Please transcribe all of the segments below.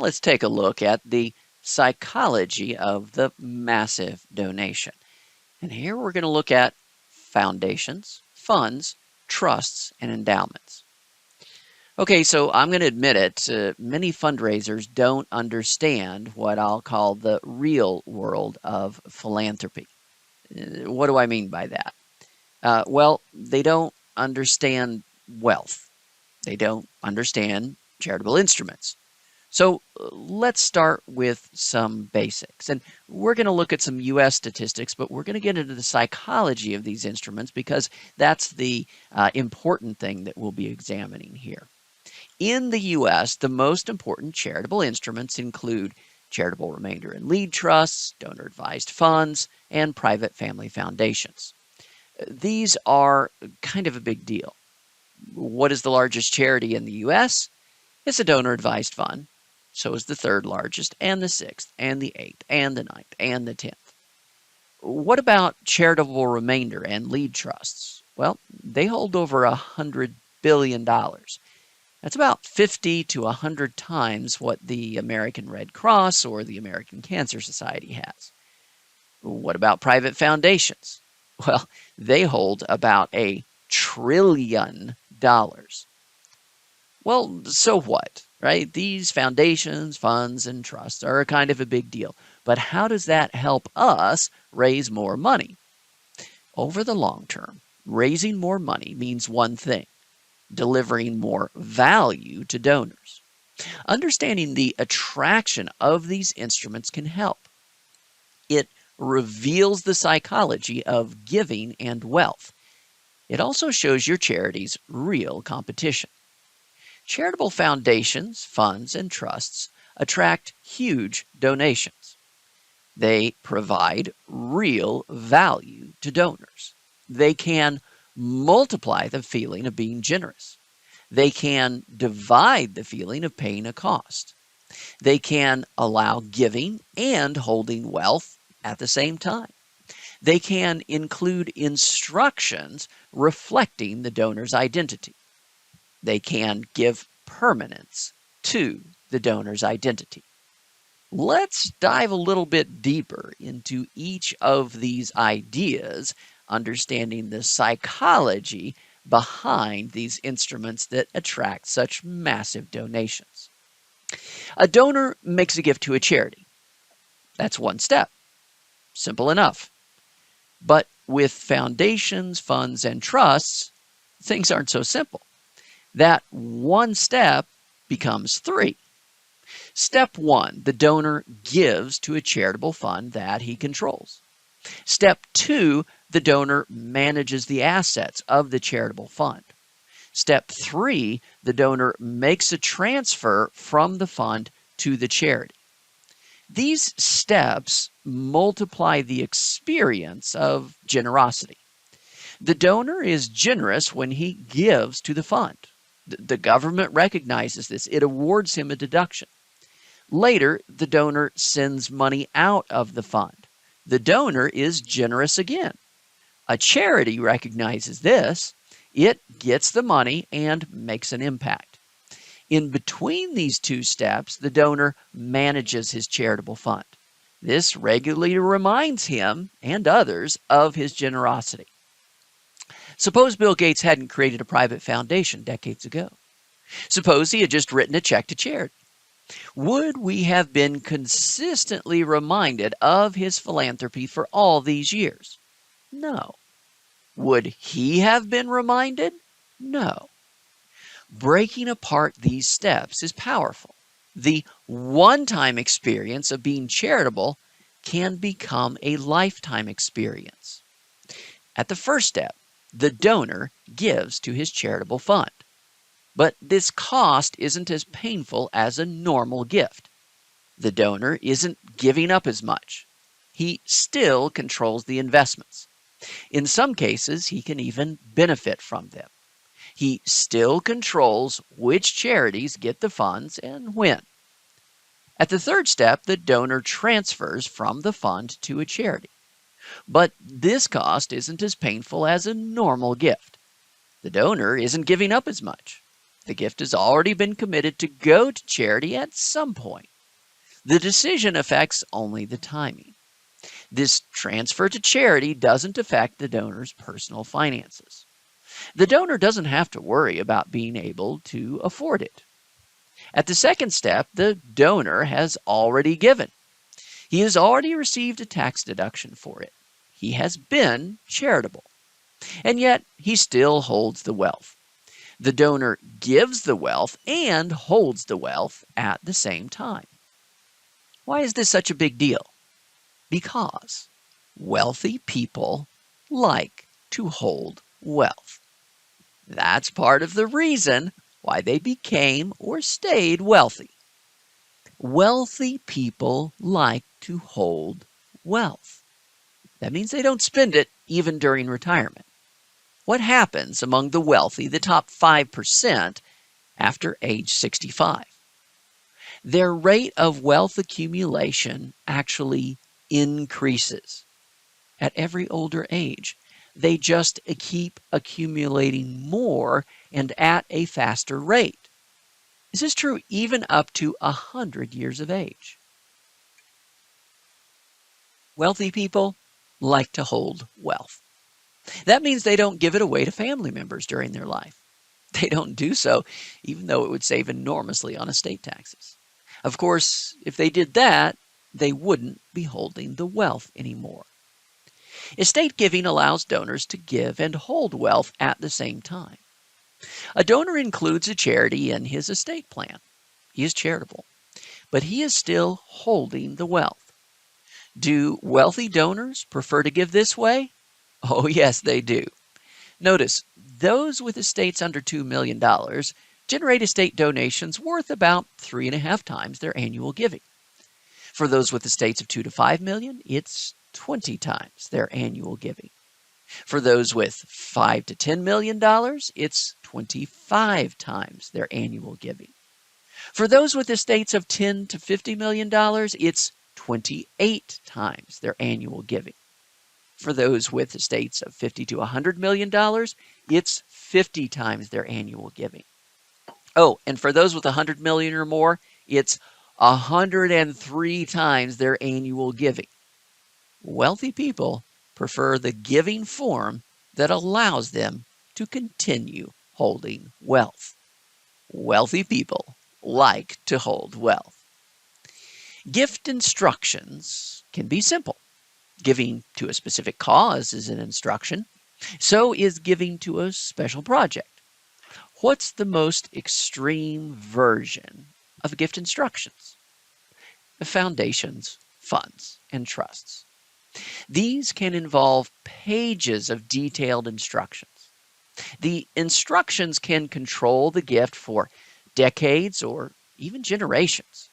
let's take a look at the psychology of the massive donation. And here we're going to look at foundations, funds, trusts, and endowments. Okay, so I'm going to admit it, many fundraisers don't understand what I'll call the real world of philanthropy. What do I mean by that? Well, they don't understand wealth. They don't understand charitable instruments. So let's start with some basics. And we're going to look at some U.S. statistics, but we're going to get into the psychology of these instruments because that's the important thing that we'll be examining here. In the U.S., the most important charitable instruments include charitable remainder and lead trusts, donor-advised funds, and private family foundations. These are kind of a big deal. What is the largest charity in the U.S.? It's a donor-advised fund. So is the third largest, and the sixth, and the eighth, and the ninth, and the 10th. What about charitable remainder and lead trusts? Well, they hold over $100 billion. That's about 50 to 100 times what the American Red Cross or the American Cancer Society has. What about private foundations? Well, they hold about $1 trillion. Well, so what, right? These foundations, funds, and trusts are kind of a big deal. But how does that help us raise more money? Over the long term, raising more money means one thing: delivering more value to donors. Understanding the attraction of these instruments can help. It reveals the psychology of giving and wealth. It also shows your charity's real competition. Charitable foundations, funds, and trusts attract huge donations. They provide real value to donors. They can multiply the feeling of being generous. They can divide the feeling of paying a cost. They can allow giving and holding wealth at the same time. They can include instructions reflecting the donor's identity. They can give permanence to the donor's identity. Let's dive a little bit deeper into each of these ideas, understanding the psychology behind these instruments that attract such massive donations. A donor makes a gift to a charity. That's one step. Simple enough. But with foundations, funds, and trusts, things aren't so simple. That one step becomes 3. Step 1, the donor gives to a charitable fund that he controls. Step 2, the donor manages the assets of the charitable fund. Step 3, the donor makes a transfer from the fund to the charity. These steps multiply the experience of generosity. The donor is generous when he gives to the fund. The government recognizes this. It awards him a deduction. Later, the donor sends money out of the fund. The donor is generous again. A charity recognizes this. It gets the money and makes an impact. In between these two steps, the donor manages his charitable fund. This regularly reminds him and others of his generosity. Suppose Bill Gates hadn't created a private foundation decades ago. Suppose he had just written a check to charity. Would we have been consistently reminded of his philanthropy for all these years? No. Would he have been reminded? No. Breaking apart these steps is powerful. The one-time experience of being charitable can become a lifetime experience. At the first step, the donor gives to his charitable fund. But this cost isn't as painful as a normal gift. The donor isn't giving up as much. He still controls the investments. In some cases, he can even benefit from them. He still controls which charities get the funds and when. At the third step, the donor transfers from the fund to a charity. But this cost isn't as painful as a normal gift. The donor isn't giving up as much. The gift has already been committed to go to charity at some point. The decision affects only the timing. This transfer to charity doesn't affect the donor's personal finances. The donor doesn't have to worry about being able to afford it. At the second step, the donor has already given. He has already received a tax deduction for it. He has been charitable. And yet, he still holds the wealth. The donor gives the wealth and holds the wealth at the same time. Why is this such a big deal? Because wealthy people like to hold wealth. That's part of the reason why they became or stayed wealthy. Wealthy people like to hold wealth. That means they don't spend it even during retirement. What happens among the wealthy, the top 5%, after age 65? Their rate of wealth accumulation actually increases at every older age. They just keep accumulating more and at a faster rate. This is true even up to 100 years of age. Wealthy people like to hold wealth. That means they don't give it away to family members during their life. They don't do so, even though it would save enormously on estate taxes. Of course, if they did that, they wouldn't be holding the wealth anymore. Estate giving allows donors to give and hold wealth at the same time. A donor includes a charity in his estate plan. He is charitable, but he is still holding the wealth. Do wealthy donors prefer to give this way? Oh, yes, they do. Notice, those with estates under $2 million generate estate donations worth about 3.5 times their annual giving. For those with estates of 2 to 5 million, it's 20 times their annual giving. For those with $5 to $10 million, it's 25 times their annual giving. For those with estates of $10 to $50 million, it's 28 times their annual giving. For those with estates of $50 to $100 million, it's 50 times their annual giving. Oh, and for those with $100 million or more, it's 103 times their annual giving. Wealthy people prefer the giving form that allows them to continue holding wealth. Wealthy people like to hold wealth. Gift instructions can be simple. Giving to a specific cause is an instruction. So is giving to a special project. What's the most extreme version of gift instructions? The foundations, funds, and trusts. These can involve pages of detailed instructions. The instructions can control the gift for decades or even generations.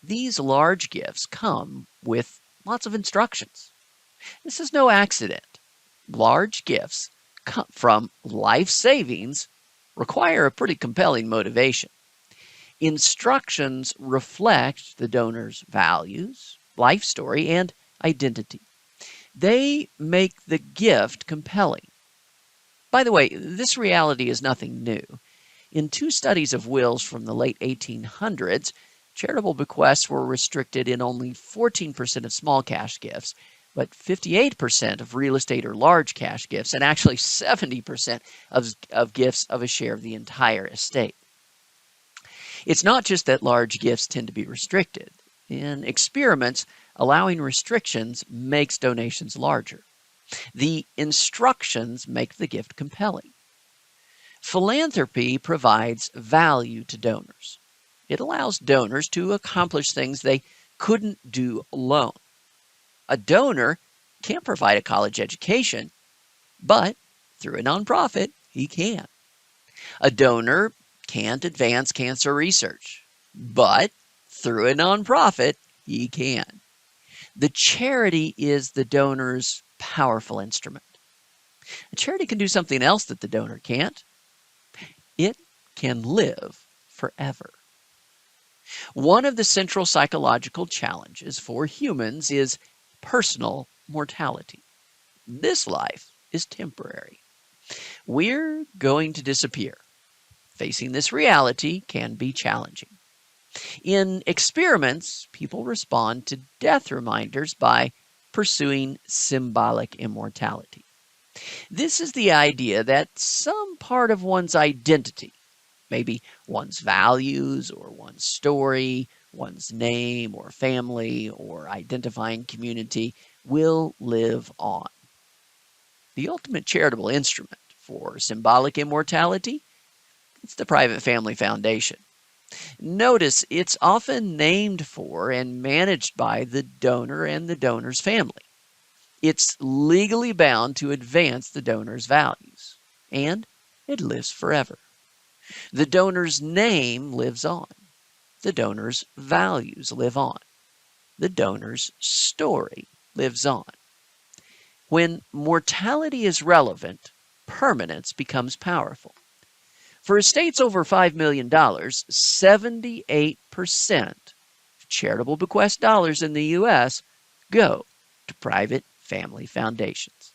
These large gifts come with lots of instructions. This is no accident. Large gifts from life savings require a pretty compelling motivation. Instructions reflect the donor's values, life story, and identity. They make the gift compelling. By the way, this reality is nothing new. In 2 studies of wills from the late 1800s, charitable bequests were restricted in only 14% of small cash gifts, but 58% of real estate or large cash gifts, and actually 70% of gifts of a share of the entire estate. It's not just that large gifts tend to be restricted. In experiments, allowing restrictions makes donations larger. The instructions make the gift compelling. Philanthropy provides value to donors. It allows donors to accomplish things they couldn't do alone. A donor can't provide a college education, but through a nonprofit, he can. A donor can't advance cancer research, but through a nonprofit, he can. The charity is the donor's powerful instrument. A charity can do something else that the donor can't. It can live forever. One of the central psychological challenges for humans is personal mortality. This life is temporary. We're going to disappear. Facing this reality can be challenging. In experiments, people respond to death reminders by pursuing symbolic immortality. This is the idea that some part of one's identity, maybe one's values or one's story, one's name or family or identifying community, will live on. The ultimate charitable instrument for symbolic immortality, it's the private family foundation. Notice it's often named for and managed by the donor and the donor's family. It's legally bound to advance the donor's values, and it lives forever. The donor's name lives on. The donor's values live on. The donor's story lives on. When mortality is relevant, permanence becomes powerful. For estates over $5 million, 78% of charitable bequest dollars in the U.S. go to private family foundations.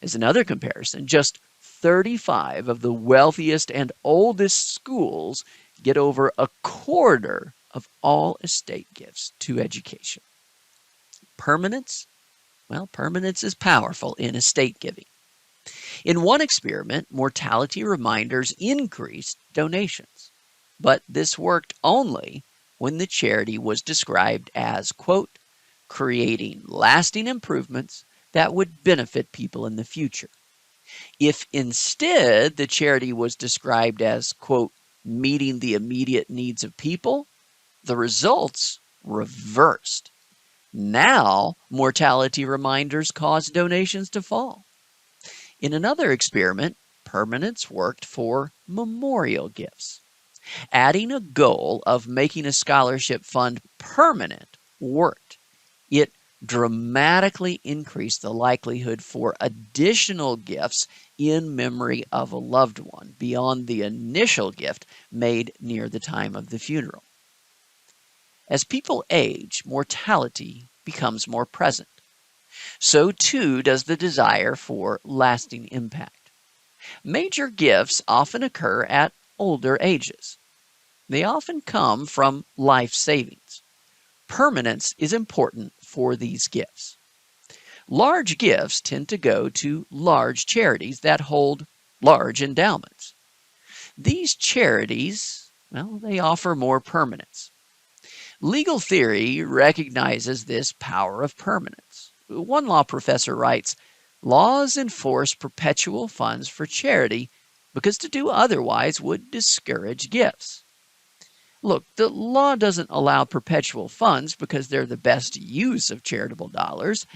As another comparison, just 35 of the wealthiest and oldest schools get over a quarter of all estate gifts to education. Permanence? Well, permanence is powerful in estate giving. In one experiment, mortality reminders increased donations, but this worked only when the charity was described as, quote, creating lasting improvements that would benefit people in the future. If instead the charity was described as, quote, meeting the immediate needs of people, the results reversed. Now, mortality reminders caused donations to fall. In another experiment, permanence worked for memorial gifts. Adding a goal of making a scholarship fund permanent worked. It dramatically increased the likelihood for additional gifts in memory of a loved one beyond the initial gift made near the time of the funeral. As people age, mortality becomes more present. So too does the desire for lasting impact. Major gifts often occur at older ages. They often come from life savings. Permanence is important for these gifts. Large gifts tend to go to large charities that hold large endowments. These charities, well, they offer more permanence. Legal theory recognizes this power of permanence. One law professor writes, laws enforce perpetual funds for charity because to do otherwise would discourage gifts. Look, the law doesn't allow perpetual funds because they're the best use of charitable dollars.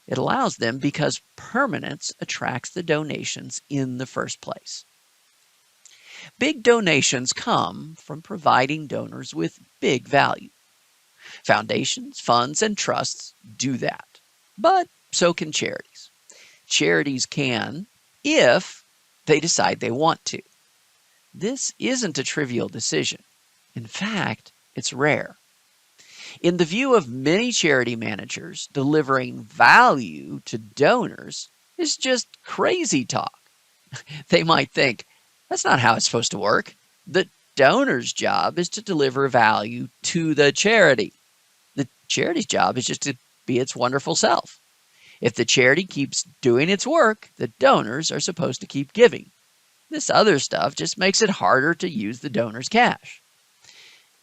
It allows them because permanence attracts the donations in the first place. Big donations come from providing donors with big value. Foundations, funds, and trusts do that. But so can charities. Charities can if they decide they want to. This isn't a trivial decision. In fact, it's rare. In the view of many charity managers, delivering value to donors is just crazy talk. They might think, that's not how it's supposed to work. The donor's job is to deliver value to the charity. The charity's job is just to be its wonderful self. If the charity keeps doing its work, the donors are supposed to keep giving. This other stuff just makes it harder to use the donor's cash.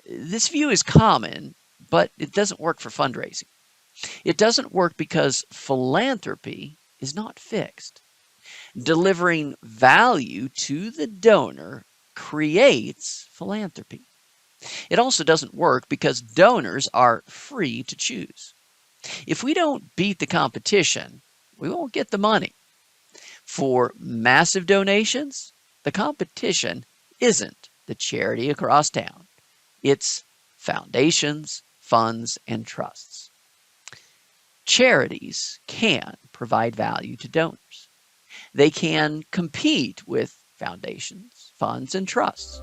This view is common, but it doesn't work for fundraising. It doesn't work because philanthropy is not fixed. Delivering value to the donor creates philanthropy. It also doesn't work because donors are free to choose. If we don't beat the competition, we won't get the money. For massive donations, the competition isn't the charity across town. It's foundations, funds, and trusts. Charities can provide value to donors. They can compete with foundations, funds, and trusts.